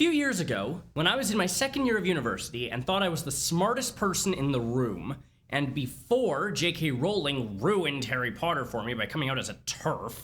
few years ago, when I was in my second year of university and thought I was the smartest person in the room, and before J.K. Rowling ruined Harry Potter for me by coming out as a TERF,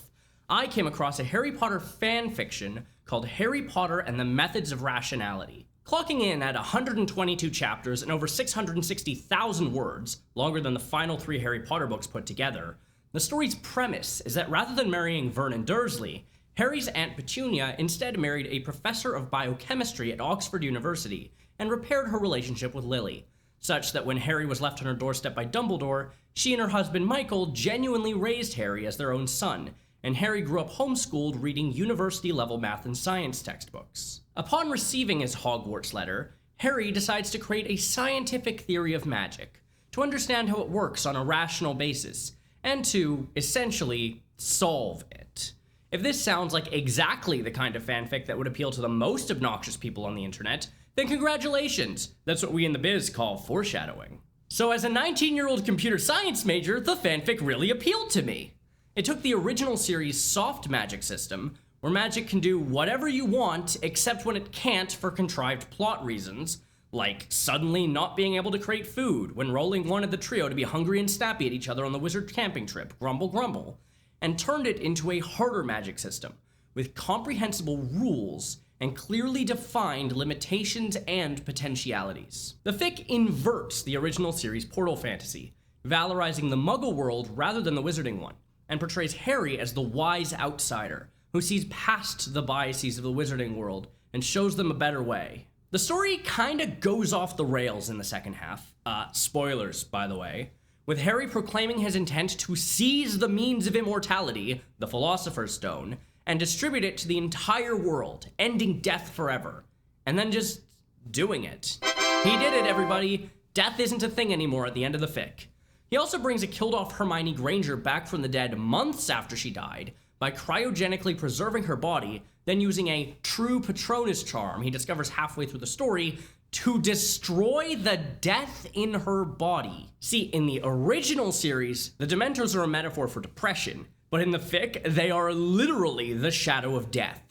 I came across a Harry Potter fan fiction called Harry Potter and the Methods of Rationality. Clocking in at 122 chapters and over 660,000 words, longer than the final 3 Harry Potter books put together, the story's premise is that rather than marrying Vernon Dursley, Harry's Aunt Petunia instead married a professor of biochemistry at Oxford University and repaired her relationship with Lily, such that when Harry was left on her doorstep by Dumbledore, she and her husband Michael genuinely raised Harry as their own son, and Harry grew up homeschooled reading university-level math and science textbooks. Upon receiving his Hogwarts letter, Harry decides to create a scientific theory of magic, to understand how it works on a rational basis, and to, essentially, solve it. If this sounds like exactly the kind of fanfic that would appeal to the most obnoxious people on the internet, then congratulations! That's what we in the biz call foreshadowing. So as a 19-year-old computer science major, the fanfic really appealed to me. It took the original series' soft magic system, where magic can do whatever you want except when it can't for contrived plot reasons, like suddenly not being able to create food when Rowling wanted the trio to be hungry and snappy at each other on the wizard camping trip, grumble grumble, and turned it into a harder magic system, with comprehensible rules and clearly defined limitations and potentialities. The fic inverts the original series' portal fantasy, valorizing the Muggle world rather than the wizarding one, and portrays Harry as the wise outsider, who sees past the biases of the wizarding world and shows them a better way. The story kinda goes off the rails in the second half, spoilers by the way, with Harry proclaiming his intent to seize the means of immortality, the Philosopher's Stone, and distribute it to the entire world, ending death forever, and then just doing it. He did it, everybody. Death isn't a thing anymore at the end of the fic. He also brings a killed-off Hermione Granger back from the dead months after she died by cryogenically preserving her body, then using a true Patronus charm he discovers halfway through the story to destroy the death in her body. See, in the original series, the Dementors are a metaphor for depression, but in the fic, they are literally the shadow of death.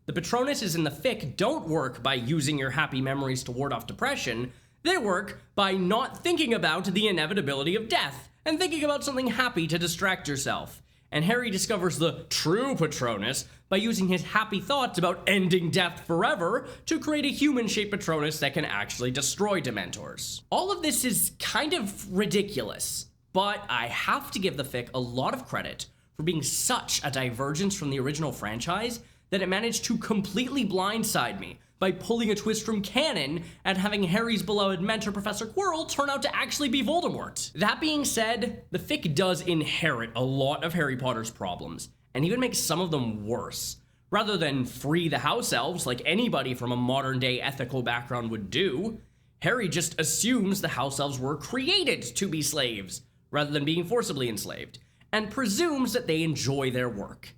The Patronuses in the fic don't work by using your happy memories to ward off depression, they work by not thinking about the inevitability of death, and thinking about something happy to distract yourself. And Harry discovers the true Patronus by using his happy thoughts about ending death forever to create a human-shaped Patronus that can actually destroy Dementors. All of this is kind of ridiculous, but I have to give the fic a lot of credit for being such a divergence from the original franchise that it managed to completely blindside me by pulling a twist from canon and having Harry's beloved mentor, Professor Quirrell, turn out to actually be Voldemort. That being said, the fic does inherit a lot of Harry Potter's problems, and even makes some of them worse. Rather than free the house elves like anybody from a modern-day ethical background would do, Harry just assumes the house elves were created to be slaves, rather than being forcibly enslaved, and presumes that they enjoy their work.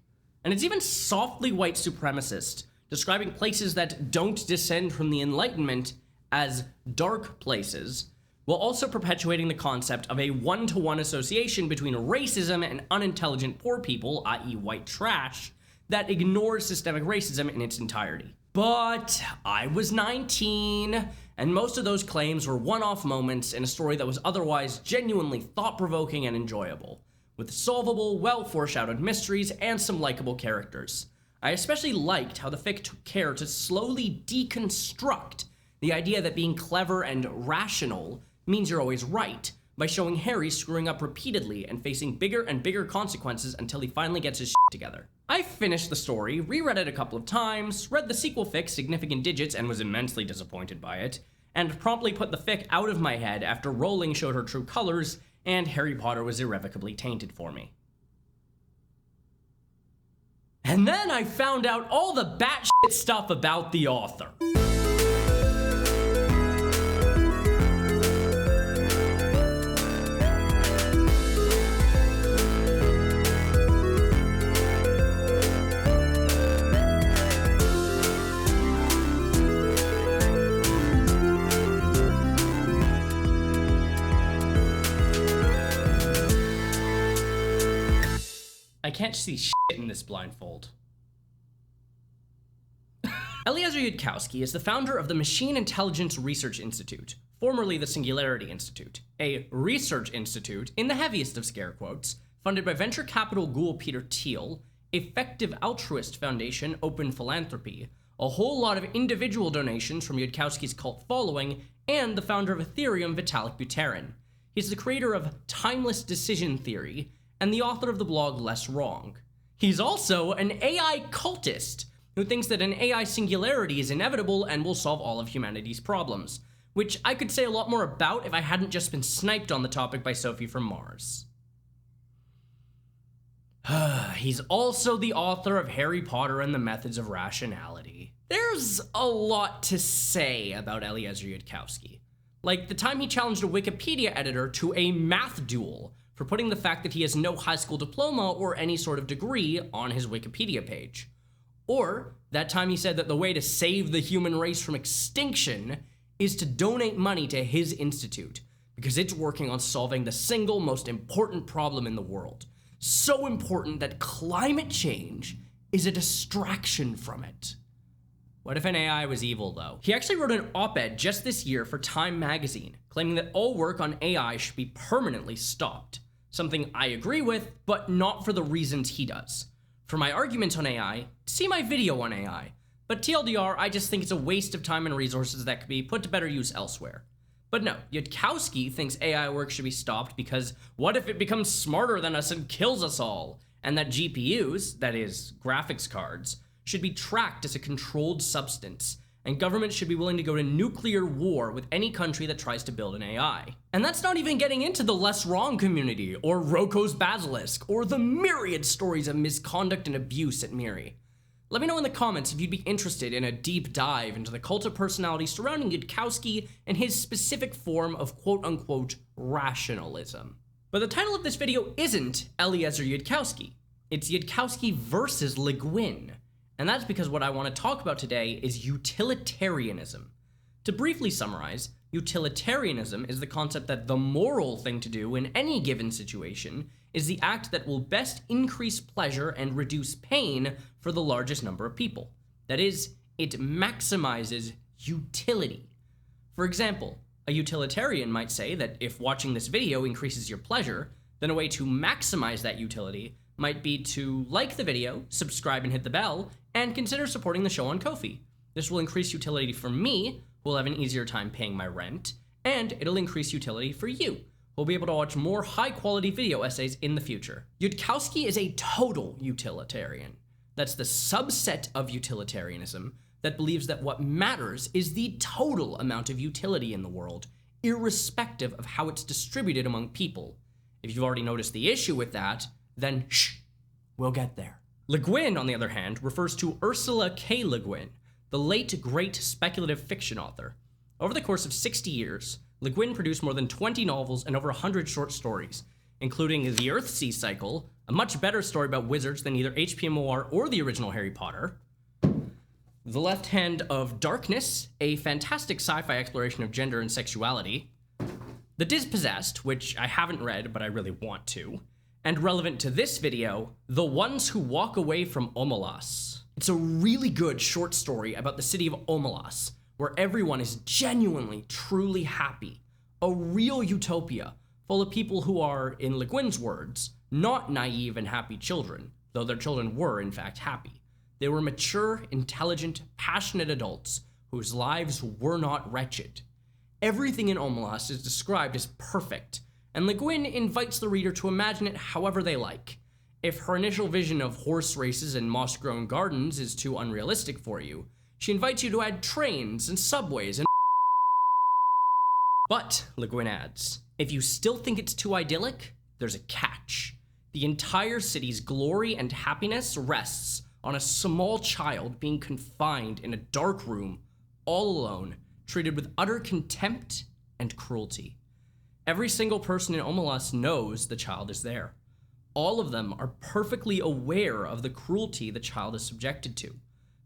And it's even softly white supremacist, describing places that don't descend from the Enlightenment as dark places, while also perpetuating the concept of a one-to-one association between racism and unintelligent poor people, i.e. white trash, that ignores systemic racism in its entirety. But I was 19, and most of those claims were one-off moments in a story that was otherwise genuinely thought-provoking and enjoyable, with solvable, well-foreshadowed mysteries and some likable characters. I especially liked how the fic took care to slowly deconstruct the idea that being clever and rational means you're always right, by showing Harry screwing up repeatedly and facing bigger and bigger consequences until he finally gets his shit together. I finished the story, reread it a couple of times, read the sequel fic Significant Digits and was immensely disappointed by it, and promptly put the fic out of my head after Rowling showed her true colors and Harry Potter was irrevocably tainted for me. And then I found out all the batshit stuff about the author. I can't see shit in this blindfold. Eliezer Yudkowsky is the founder of the Machine Intelligence Research Institute, formerly the Singularity Institute, a research institute, in the heaviest of scare quotes, funded by venture capital ghoul Peter Thiel, effective altruist foundation Open Philanthropy, a whole lot of individual donations from Yudkowsky's cult following, and the founder of Ethereum, Vitalik Buterin. He's the creator of Timeless Decision Theory, and the author of the blog Less Wrong. He's also an AI cultist, who thinks that an AI singularity is inevitable and will solve all of humanity's problems, which I could say a lot more about if I hadn't just been sniped on the topic by Sophie from Mars. He's also the author of Harry Potter and the Methods of Rationality. There's a lot to say about Eliezer Yudkowsky. Like the time he challenged a Wikipedia editor to a math duel for putting the fact that he has no high school diploma or any sort of degree on his Wikipedia page. Or that time he said that the way to save the human race from extinction is to donate money to his institute, because it's working on solving the single most important problem in the world. So important that climate change is a distraction from it. What if an AI was evil, though? He actually wrote an op-ed just this year for Time magazine, claiming that all work on AI should be permanently stopped. Something I agree with, but not for the reasons he does. For my arguments on AI, see my video on AI. But TLDR, I just think it's a waste of time and resources that could be put to better use elsewhere. But no, Yudkowsky thinks AI work should be stopped because what if it becomes smarter than us and kills us all? And that GPUs, that is, graphics cards, should be tracked as a controlled substance, and governments should be willing to go to nuclear war with any country that tries to build an AI. And that's not even getting into the Less Wrong community, or Roko's Basilisk, or the myriad stories of misconduct and abuse at Miri. Let me know in the comments if you'd be interested in a deep dive into the cult of personality surrounding Yudkowsky and his specific form of quote-unquote rationalism. But the title of this video isn't Eliezer Yudkowsky. It's Yudkowsky versus Le Guin. And that's because what I want to talk about today is utilitarianism. To briefly summarize, utilitarianism is the concept that the moral thing to do in any given situation is the act that will best increase pleasure and reduce pain for the largest number of people. That is, it maximizes utility. For example, a utilitarian might say that if watching this video increases your pleasure, then a way to maximize that utility might be to like the video, subscribe and hit the bell, and consider supporting the show on Ko-fi. This will increase utility for me, who will have an easier time paying my rent, and it'll increase utility for you, who will be able to watch more high-quality video essays in the future. Yudkowsky is a total utilitarian. That's the subset of utilitarianism that believes that what matters is the total amount of utility in the world, irrespective of how it's distributed among people. If you've already noticed the issue with that, then shh, we'll get there. Le Guin, on the other hand, refers to Ursula K. Le Guin, the late great speculative fiction author. Over the course of 60 years, Le Guin produced more than 20 novels and over 100 short stories, including The Earthsea Cycle, a much better story about wizards than either H.P. Moore or the original Harry Potter, The Left Hand of Darkness, a fantastic sci-fi exploration of gender and sexuality, The Dispossessed, which I haven't read but I really want to, and relevant to this video, The Ones Who Walk Away from Omelas. It's a really good short story about the city of Omelas, where everyone is genuinely, truly happy. A real utopia, full of people who are, in Le Guin's words, not naive and happy children, though their children were, in fact, happy. They were mature, intelligent, passionate adults whose lives were not wretched. Everything in Omelas is described as perfect, and Le Guin invites the reader to imagine it however they like. If her initial vision of horse races and moss-grown gardens is too unrealistic for you, she invites you to add trains and subways and But, Le Guin adds, if you still think it's too idyllic, there's a catch. The entire city's glory and happiness rests on a small child being confined in a dark room, all alone, treated with utter contempt and cruelty. Every single person in Omelas knows the child is there. All of them are perfectly aware of the cruelty the child is subjected to,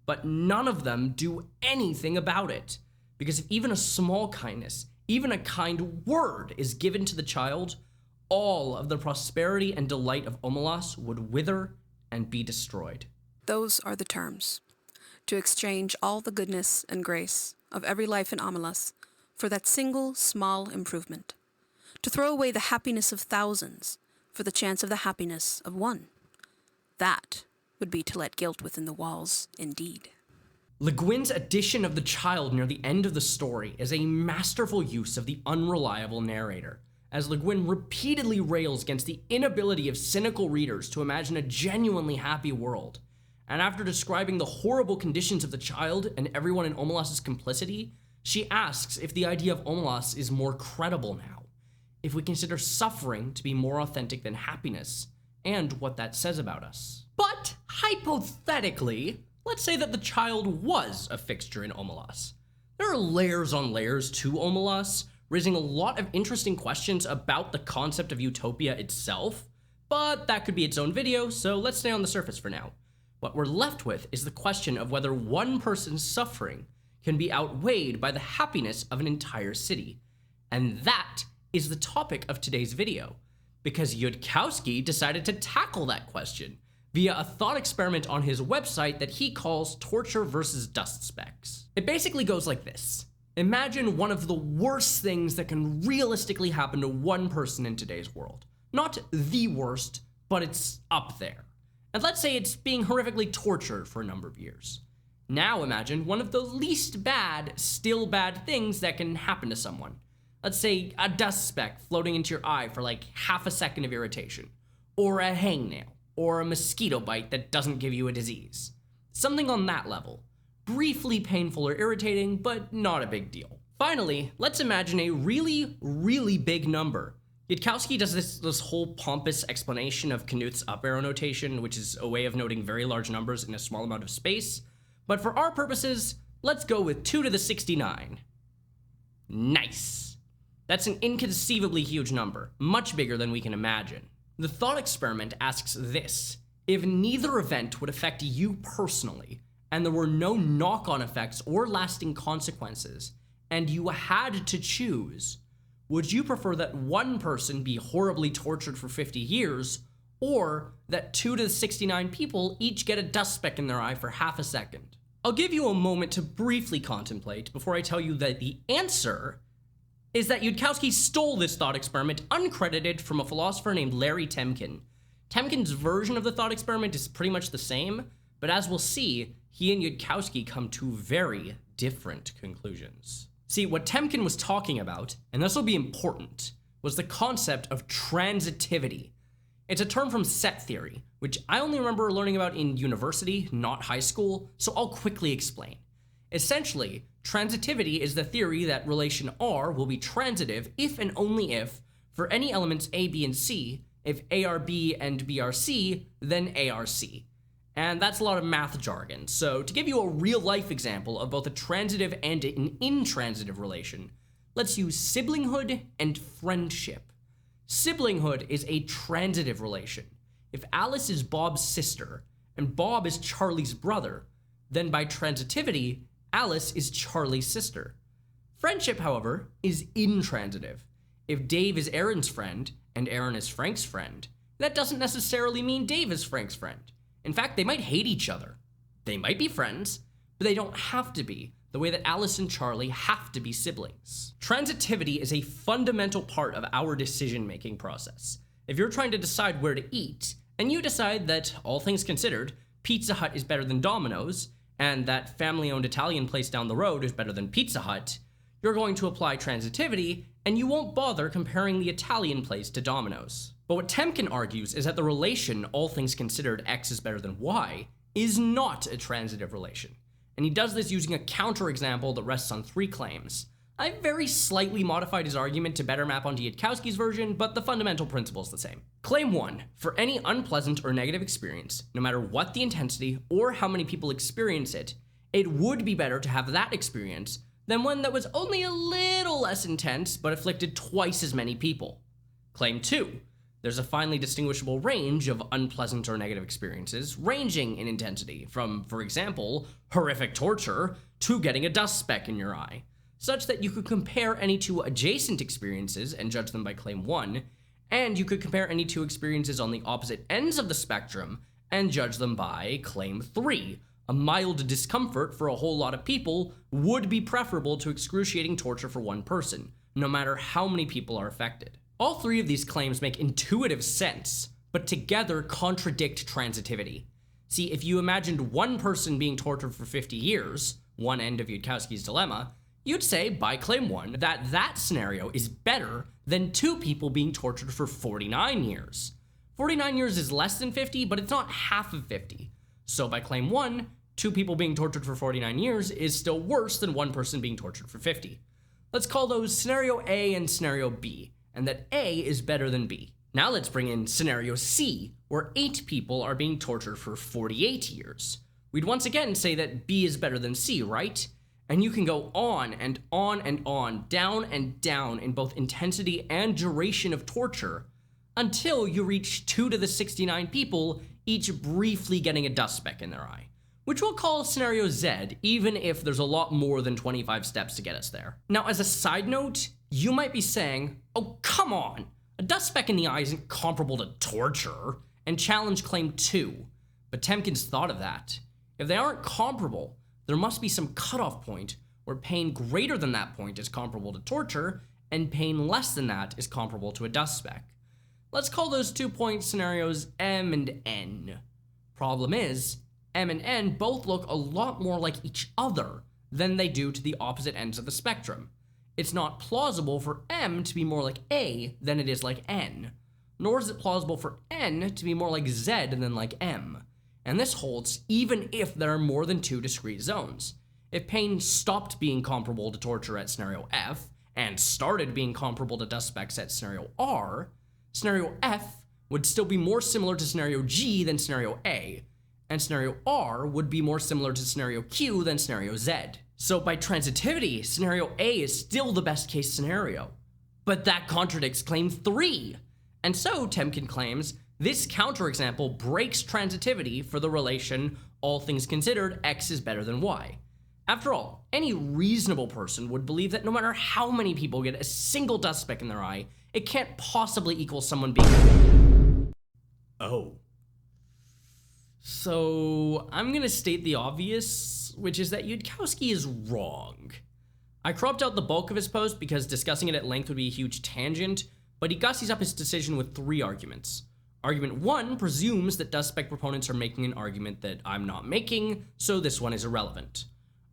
but none of them do anything about it, because if even a small kindness, even a kind word is given to the child, all of the prosperity and delight of Omelas would wither and be destroyed. Those are the terms. to exchange all the goodness and grace of every life in Omelas for that single small improvement, to throw away the happiness of thousands for the chance of the happiness of one. That would be to let guilt within the walls indeed. Le Guin's addition of the child near the end of the story is a masterful use of the unreliable narrator, as Le Guin repeatedly rails against the inability of cynical readers to imagine a genuinely happy world. And after describing the horrible conditions of the child and everyone in Omelas' complicity, she asks if the idea of Omelas is more credible now, if we consider suffering to be more authentic than happiness, and what that says about us. But, hypothetically, let's say that the child was a fixture in Omelas. There are layers on layers to Omelas, raising a lot of interesting questions about the concept of utopia itself, but that could be its own video, so let's stay on the surface for now. What we're left with is the question of whether one person's suffering can be outweighed by the happiness of an entire city. And that is the topic of today's video, because Yudkowsky decided to tackle that question via a thought experiment on his website that he calls Torture versus Dust Specks. It basically goes like this. Imagine one of the worst things that can realistically happen to one person in today's world. Not the worst, but it's up there. And let's say it's being horrifically tortured for a number of years. Now imagine one of the least bad, still bad things that can happen to someone. Let's say a dust speck floating into your eye for like half a second of irritation, or a hangnail, or a mosquito bite that doesn't give you a disease. Something on that level. Briefly painful or irritating, but not a big deal. Finally, let's imagine a really, really big number. Yudkowsky does this whole pompous explanation of Knuth's up arrow notation, which is a way of noting very large numbers in a small amount of space. But for our purposes, let's go with 2 to the 69. Nice. That's an inconceivably huge number, much bigger than we can imagine. The thought experiment asks this: if neither event would affect you personally, and there were no knock-on effects or lasting consequences, and you had to choose, would you prefer that one person be horribly tortured for 50 years, or that 2 to the 69 people each get a dust speck in their eye for half a second? I'll give you a moment to briefly contemplate before I tell you that the answer is that Yudkowsky stole this thought experiment uncredited from a philosopher named Larry Temkin. Temkin's version of the thought experiment is pretty much the same, but as we'll see, he and Yudkowsky come to very different conclusions. See, what Temkin was talking about, and this will be important, was the concept of transitivity. It's a term from set theory, which I only remember learning about in university, not high school, so I'll quickly explain. Essentially, transitivity is the theory that relation R will be transitive if and only if, for any elements A, B, and C, if A are B and B are C, then A are C. And that's a lot of math jargon. So to give you a real life example of both a transitive and an intransitive relation, let's use siblinghood and friendship. Siblinghood is a transitive relation. If Alice is Bob's sister and Bob is Charlie's brother, then by transitivity, Alice is Charlie's sister. Friendship, however, is intransitive. If Dave is Aaron's friend and Aaron is Frank's friend, that doesn't necessarily mean Dave is Frank's friend. In fact, they might hate each other. They might be friends, but they don't have to be, the way that Alice and Charlie have to be siblings. Transitivity is a fundamental part of our decision-making process. If you're trying to decide where to eat, and you decide that, all things considered, Pizza Hut is better than Domino's, and that family-owned Italian place down the road is better than Pizza Hut, you're going to apply transitivity, and you won't bother comparing the Italian place to Domino's. But what Temkin argues is that the relation, all things considered, X is better than Y, is not a transitive relation. And he does this using a counterexample that rests on 3 claims. I've very slightly modified his argument to better map onto Yudkowsky's version, but the fundamental principle is the same. Claim 1. For any unpleasant or negative experience, no matter what the intensity or how many people experience it, it would be better to have that experience than one that was only a little less intense but afflicted twice as many people. Claim 2. There's a finely distinguishable range of unpleasant or negative experiences, ranging in intensity from, for example, horrific torture to getting a dust speck in your eye, such that you could compare any 2 adjacent experiences and judge them by claim 1, and you could compare any 2 experiences on the opposite ends of the spectrum and judge them by claim 3, A mild discomfort for a whole lot of people would be preferable to excruciating torture for one person, no matter how many people are affected. All three of these claims make intuitive sense, but together contradict transitivity. See, if you imagined one person being tortured for 50 years, one end of Yudkowsky's dilemma, you'd say, by claim 1, that that scenario is better than 2 people being tortured for 49 years. 49 years is less than 50, but it's not half of 50. So by claim 1, 2 people being tortured for 49 years is still worse than 1 person being tortured for 50. Let's call those scenario A and scenario B, and that A is better than B. Now let's bring in scenario C, where 8 people are being tortured for 48 years. We'd once again say that B is better than C, right? And you can go on and on and on, down and down in both intensity and duration of torture, until you reach 2 to the 69 people, each briefly getting a dust speck in their eye, which we'll call scenario Z, even if there's a lot more than 25 steps to get us there. Now, as a side note, you might be saying, oh, come on, a dust speck in the eye isn't comparable to torture, and challenge claim 2. But Temkin's thought of that. If they aren't comparable, there must be some cutoff point where pain greater than that point is comparable to torture, and pain less than that is comparable to a dust speck. Let's call those 2-point scenarios M and N. Problem is, M and N both look a lot more like each other than they do to the opposite ends of the spectrum. It's not plausible for M to be more like A than it is like N, nor is it plausible for N to be more like Z than like M. And this holds even if there are more than 2 discrete zones. If pain stopped being comparable to torture at scenario F, and started being comparable to dust specks at scenario R, scenario F would still be more similar to scenario G than scenario A, and scenario R would be more similar to scenario Q than scenario Z. So by transitivity, scenario A is still the best case scenario. But that contradicts claim 3. And so, Temkin claims, this counterexample breaks transitivity for the relation, all things considered, X is better than Y. After all, any reasonable person would believe that no matter how many people get a single dust speck in their eye, it can't possibly equal someone being... Oh. So, I'm gonna state the obvious, which is that Yudkowsky is wrong. I cropped out the bulk of his post because discussing it at length would be a huge tangent, but he gussies up his decision with 3 arguments. Argument 1 presumes that dust speck proponents are making an argument that I'm not making, so this one is irrelevant.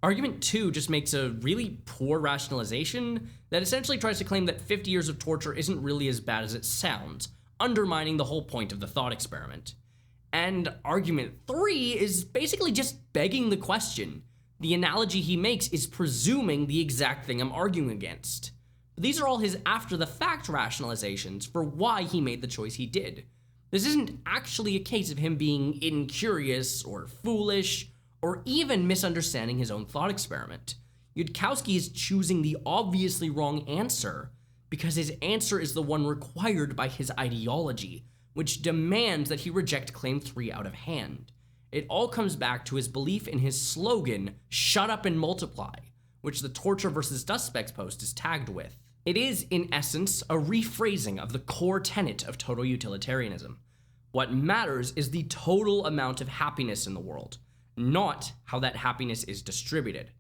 Argument 2 just makes a really poor rationalization that essentially tries to claim that 50 years of torture isn't really as bad as it sounds, undermining the whole point of the thought experiment. And argument 3 is basically just begging the question. The analogy he makes is presuming the exact thing I'm arguing against. These are all his after-the-fact rationalizations for why he made the choice he did. This isn't actually a case of him being incurious or foolish or even misunderstanding his own thought experiment. Yudkowsky is choosing the obviously wrong answer because his answer is the one required by his ideology, which demands that he reject claim 3 out of hand. It all comes back to his belief in his slogan, "Shut up and multiply," which the Torture versus Dust Specks post is tagged with. It is, in essence, a rephrasing of the core tenet of total utilitarianism. What matters is the total amount of happiness in the world, not how that happiness is distributed.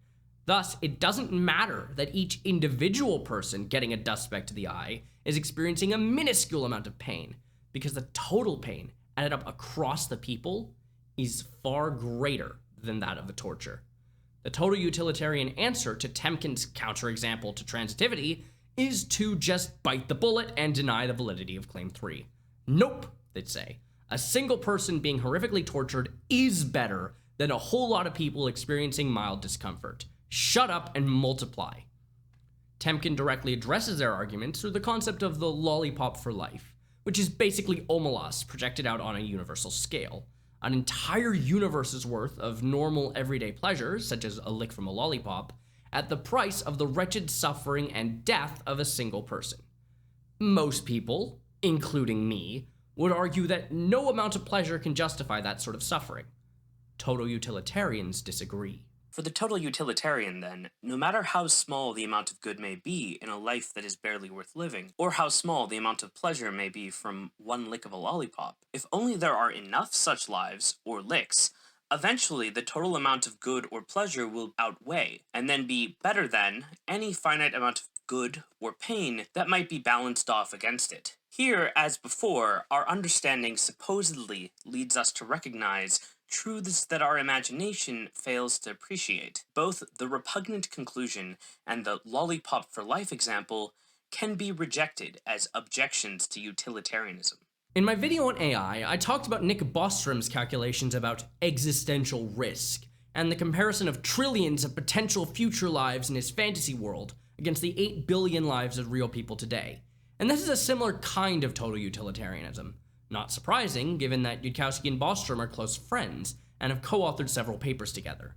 Thus, it doesn't matter that each individual person getting a dust speck to the eye is experiencing a minuscule amount of pain, because the total pain added up across the people is far greater than that of the torture. The total utilitarian answer to Temkin's counterexample to transitivity is to just bite the bullet and deny the validity of claim 3. Nope, they'd say. A single person being horrifically tortured is better than a whole lot of people experiencing mild discomfort. Shut up and multiply. Temkin directly addresses their argument through the concept of the lollipop for life, which is basically Omelas projected out on a universal scale. An entire universe's worth of normal everyday pleasures, such as a lick from a lollipop, at the price of the wretched suffering and death of a single person. Most people, including me, would argue that no amount of pleasure can justify that sort of suffering. Total utilitarians disagree. For the total utilitarian, then, no matter how small the amount of good may be in a life that is barely worth living, or how small the amount of pleasure may be from one lick of a lollipop, if only there are enough such lives, or licks, Eventually, the total amount of good or pleasure will outweigh, and then be better than, any finite amount of good or pain that might be balanced off against it. Here, as before, our understanding supposedly leads us to recognize truths that our imagination fails to appreciate. Both the repugnant conclusion and the lollipop for life example can be rejected as objections to utilitarianism. In my video on AI, I talked about Nick Bostrom's calculations about existential risk, and the comparison of trillions of potential future lives in his fantasy world against the 8 billion lives of real people today. And this is a similar kind of total utilitarianism. Not surprising, given that Yudkowsky and Bostrom are close friends and have co-authored several papers together.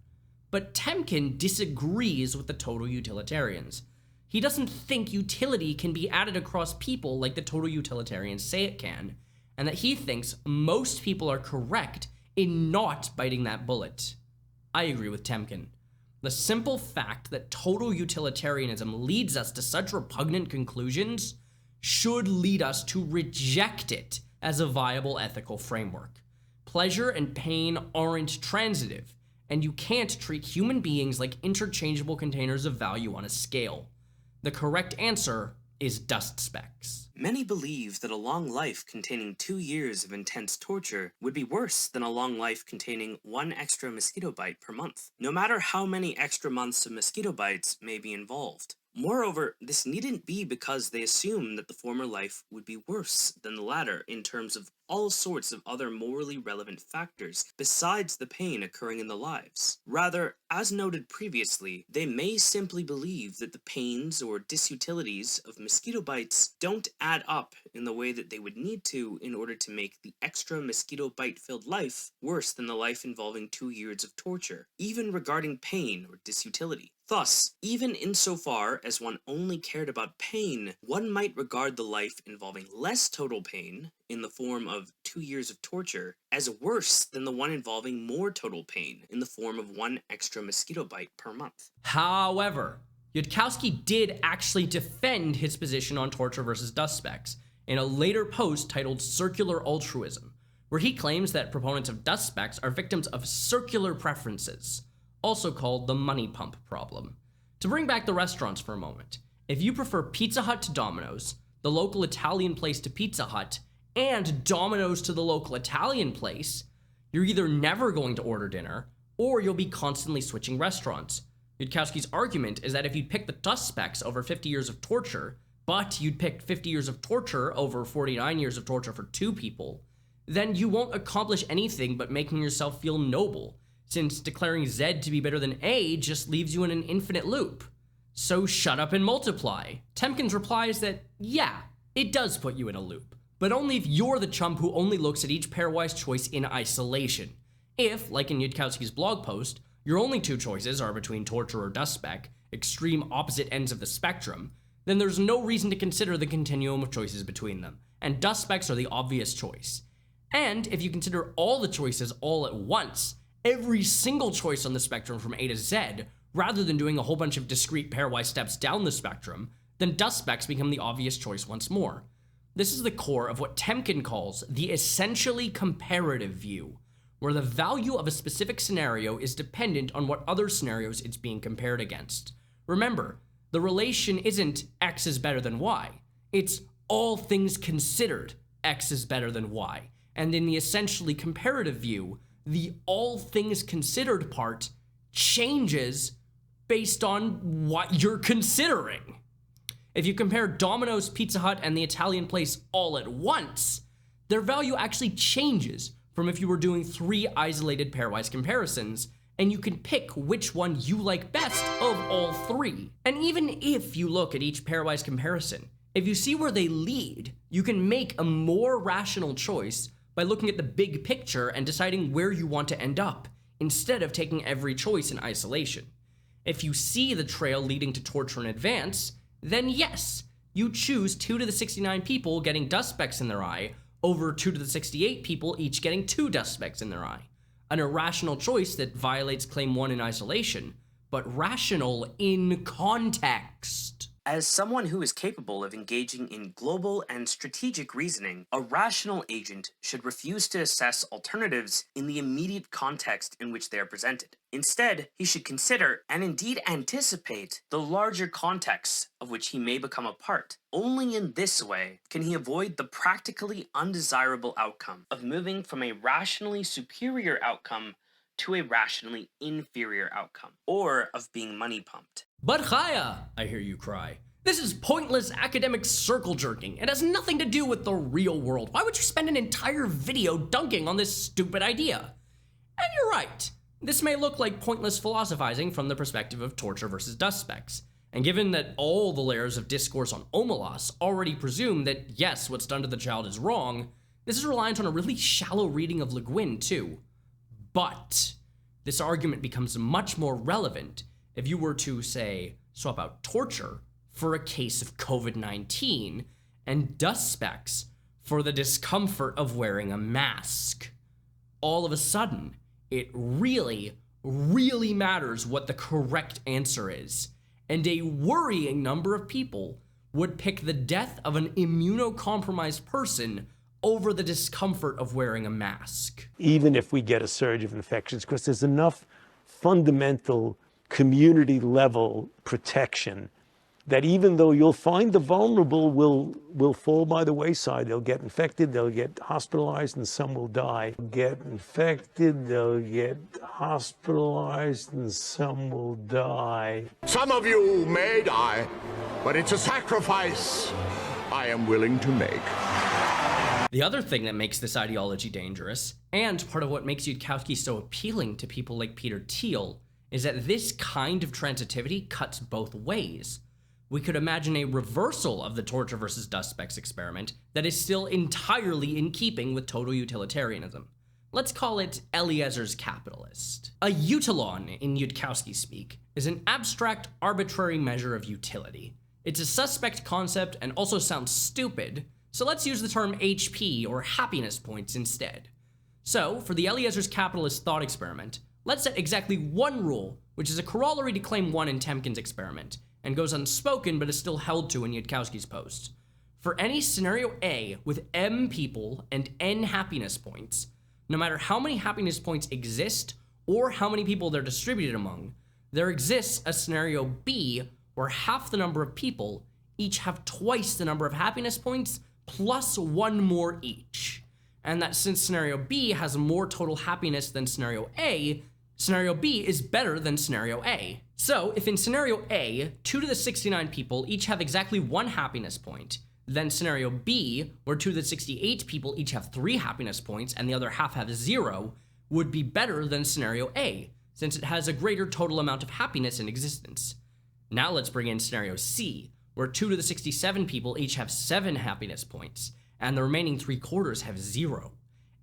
But Temkin disagrees with the total utilitarians. He doesn't think utility can be added across people like the total utilitarians say it can, and that he thinks most people are correct in not biting that bullet. I agree with Temkin. The simple fact that total utilitarianism leads us to such repugnant conclusions should lead us to reject it as a viable ethical framework. Pleasure and pain aren't transitive, and you can't treat human beings like interchangeable containers of value on a scale. The correct answer is dust specks. Many believe that a long life containing 2 years of intense torture would be worse than a long life containing 1 extra mosquito bite per month, no matter how many extra months of mosquito bites may be involved. Moreover, this needn't be because they assume that the former life would be worse than the latter in terms of all sorts of other morally relevant factors besides the pain occurring in the lives. Rather, as noted previously, they may simply believe that the pains or disutilities of mosquito bites don't add up in the way that they would need to in order to make the extra mosquito bite-filled life worse than the life involving 2 years of torture, even regarding pain or disutility. Thus, even insofar as one only cared about pain, one might regard the life involving less total pain, in the form of 2 years of torture, as worse than the one involving more total pain, in the form of 1 extra mosquito bite per month. However, Yudkowsky did actually defend his position on torture versus dust specks in a later post titled Circular Altruism, where he claims that proponents of dust specks are victims of circular preferences, also called the money pump problem. To bring back the restaurants for a moment, if you prefer Pizza Hut to Domino's, the local Italian place to Pizza Hut, and Domino's to the local Italian place, you're either never going to order dinner, or you'll be constantly switching restaurants. Yudkowsky's argument is that if you'd pick the dust specks over 50 years of torture, but you'd pick 50 years of torture over 49 years of torture for 2 people, then you won't accomplish anything but making yourself feel noble, since declaring Z to be better than A just leaves you in an infinite loop. So shut up and multiply. Temkin's reply is that, yeah, it does put you in a loop, but only if you're the chump who only looks at each pairwise choice in isolation. If, like in Yudkowsky's blog post, your only 2 choices are between torture or dust speck, extreme opposite ends of the spectrum, then there's no reason to consider the continuum of choices between them, and dust specks are the obvious choice. And if you consider all the choices all at once, every single choice on the spectrum from A to Z, rather than doing a whole bunch of discrete pairwise steps down the spectrum, then dust specks become the obvious choice once more. This is the core of what Temkin calls the essentially comparative view, where the value of a specific scenario is dependent on what other scenarios it's being compared against. Remember, the relation isn't X is better than Y, it's all things considered, X is better than Y. And in the essentially comparative view, the all things considered part changes based on what you're considering. If you compare Domino's, Pizza Hut, and the Italian place all at once, their value actually changes from if you were doing 3 isolated pairwise comparisons, and you can pick which one you like best of all 3. And even if you look at each pairwise comparison, if you see where they lead, you can make a more rational choice by looking at the big picture and deciding where you want to end up, instead of taking every choice in isolation. If you see the trail leading to torture in advance, then yes, you choose 2 to the 69 people getting dust specks in their eye over 2 to the 68 people each getting 2 dust specks in their eye. An irrational choice that violates claim 1 in isolation, but rational in context. As someone who is capable of engaging in global and strategic reasoning, a rational agent should refuse to assess alternatives in the immediate context in which they are presented. Instead, he should consider, and indeed anticipate, the larger contexts of which he may become a part. Only in this way can he avoid the practically undesirable outcome of moving from a rationally superior outcome to a rationally inferior outcome, or of being money pumped. But Chaya, I hear you cry. This is pointless academic circle jerking. It has nothing to do with the real world. Why would you spend an entire video dunking on this stupid idea? And you're right. This may look like pointless philosophizing from the perspective of torture versus dust specks. And given that all the layers of discourse on Omelas already presume that yes, what's done to the child is wrong, this is reliant on a really shallow reading of Le Guin too. But this argument becomes much more relevant if you were to, say, swap out torture for a case of COVID-19 and dust specks for the discomfort of wearing a mask. All of a sudden, it really, really matters what the correct answer is. And a worrying number of people would pick the death of an immunocompromised person over the discomfort of wearing a mask. Even if we get a surge of infections, because there's enough fundamental community level protection that even though you'll find the vulnerable will fall by the wayside, they'll get infected, they'll get hospitalized, and some will die. Get infected, they'll get hospitalized, and some will die. Some of you may die, but it's a sacrifice I am willing to make. The other thing that makes this ideology dangerous, and part of what makes Yudkowsky so appealing to people like Peter Thiel, is that this kind of transitivity cuts both ways. We could imagine a reversal of the torture versus dust specks experiment that is still entirely in keeping with total utilitarianism. Let's call it Eliezer's capitalist. A utilon, in Yudkowsky speak, is an abstract, arbitrary measure of utility. It's a suspect concept and also sounds stupid, so let's use the term HP, or happiness points, instead. So, for the Eliezer's capitalist thought experiment, let's set exactly one rule, which is a corollary to claim 1 in Temkin's experiment, and goes unspoken but is still held to in Yudkowsky's post. For any scenario A with M people and N happiness points, no matter how many happiness points exist or how many people they're distributed among, there exists a scenario B where half the number of people each have twice the number of happiness points plus 1 more each. And that since scenario B has more total happiness than scenario B is better than scenario A. So if in scenario A, 2 to the 69 people each have exactly 1 happiness point, then scenario B, where 2 to the 68 people each have 3 happiness points and the other half have 0, would be better than scenario A, since it has a greater total amount of happiness in existence. Now let's bring in scenario C, where 2 to the 67 people each have 7 happiness points, and the remaining 3/4 have 0,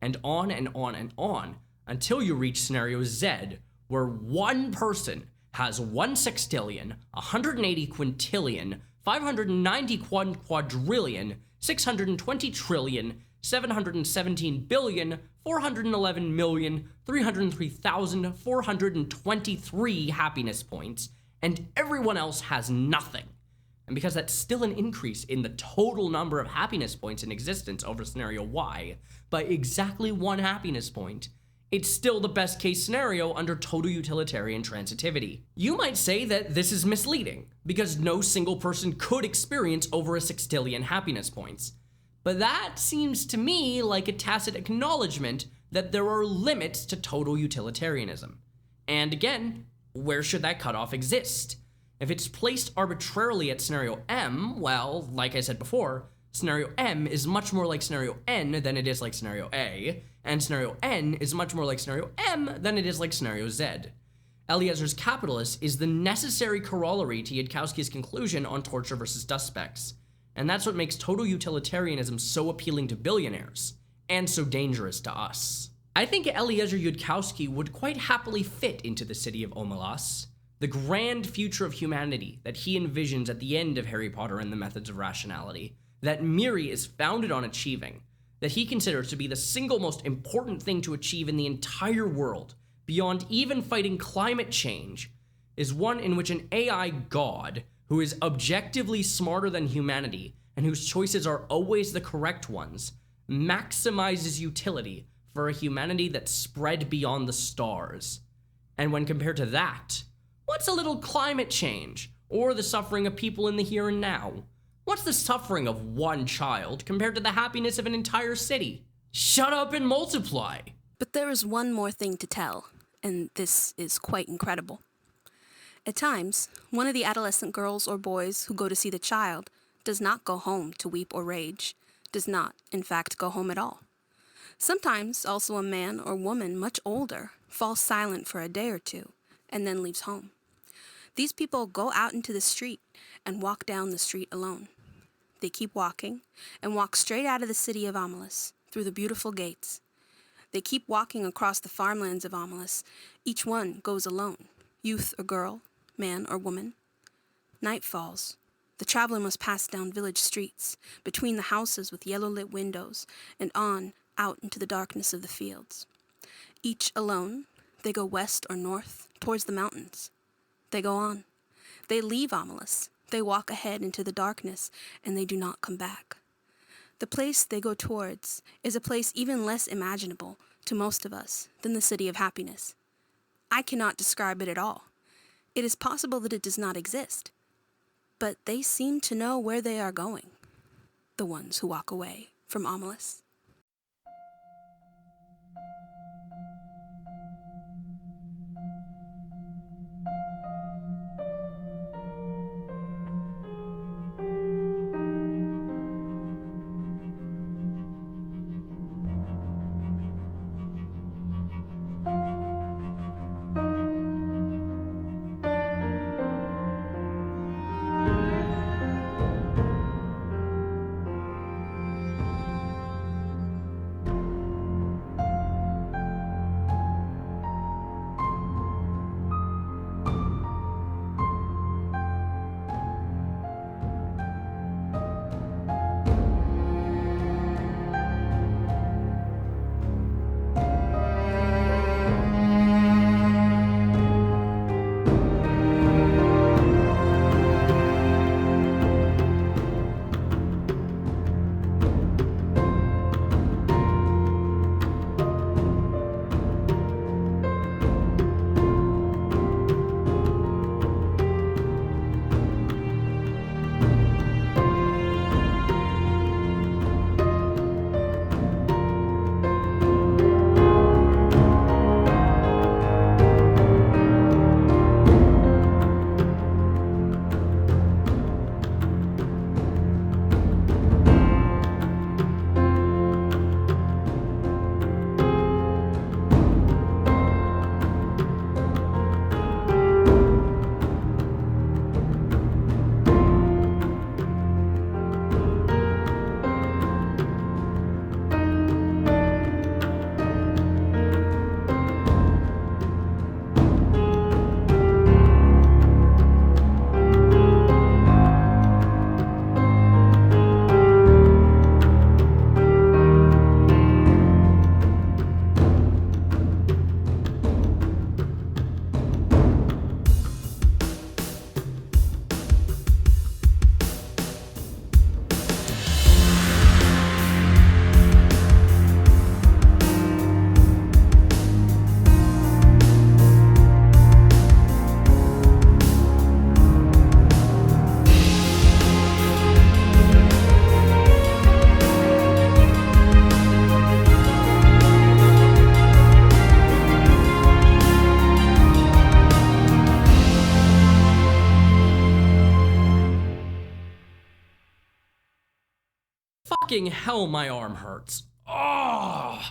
and on and on and on, until you reach scenario Z, where one person has 1 sextillion, 180 quintillion, 590 quadrillion, 620 trillion, 717 billion, 411,303,423 happiness points, and everyone else has nothing. And because that's still an increase in the total number of happiness points in existence over scenario Y by exactly 1 happiness point, it's still the best case scenario under total utilitarian transitivity. You might say that this is misleading, because no single person could experience over a sextillion happiness points. But that seems to me like a tacit acknowledgement that there are limits to total utilitarianism. And again, where should that cutoff exist? If it's placed arbitrarily at scenario M, well, like I said before, scenario M is much more like scenario N than it is like scenario A, and scenario N is much more like scenario M than it is like scenario Z. Eliezer's capitalist is the necessary corollary to Yudkowsky's conclusion on torture versus dust specks, and that's what makes total utilitarianism so appealing to billionaires, and so dangerous to us. I think Eliezer Yudkowsky would quite happily fit into the city of Omelas, the grand future of humanity that he envisions at the end of Harry Potter and the Methods of Rationality, that Miri is founded on achieving, that he considers to be the single most important thing to achieve in the entire world, beyond even fighting climate change, is one in which an AI god, who is objectively smarter than humanity and whose choices are always the correct ones, maximizes utility for a humanity that's spread beyond the stars. And when compared to that, what's a little climate change or the suffering of people in the here and now? What's the suffering of one child compared to the happiness of an entire city? Shut up and multiply. But there is one more thing to tell, and this is quite incredible. At times, one of the adolescent girls or boys who go to see the child does not go home to weep or rage, does not, in fact, go home at all. Sometimes also a man or woman much older falls silent for a day or two and then leaves home. These people go out into the street and walk down the street alone. They keep walking and walk straight out of the city of Amalus through the beautiful gates. They keep walking across the farmlands of Amalus. Each one goes alone, youth or girl, man or woman. Night falls. The traveler must pass down village streets, between the houses with yellow-lit windows, and on out into the darkness of the fields. Each alone, they go west or north, towards the mountains. They go on. They leave Amalus. They walk ahead into the darkness, and they do not come back. The place they go towards is a place even less imaginable to most of us than the city of happiness. I cannot describe it at all. It is possible that it does not exist. But they seem to know where they are going, the ones who walk away from Amalus. Fucking hell, my arm hurts. Oh!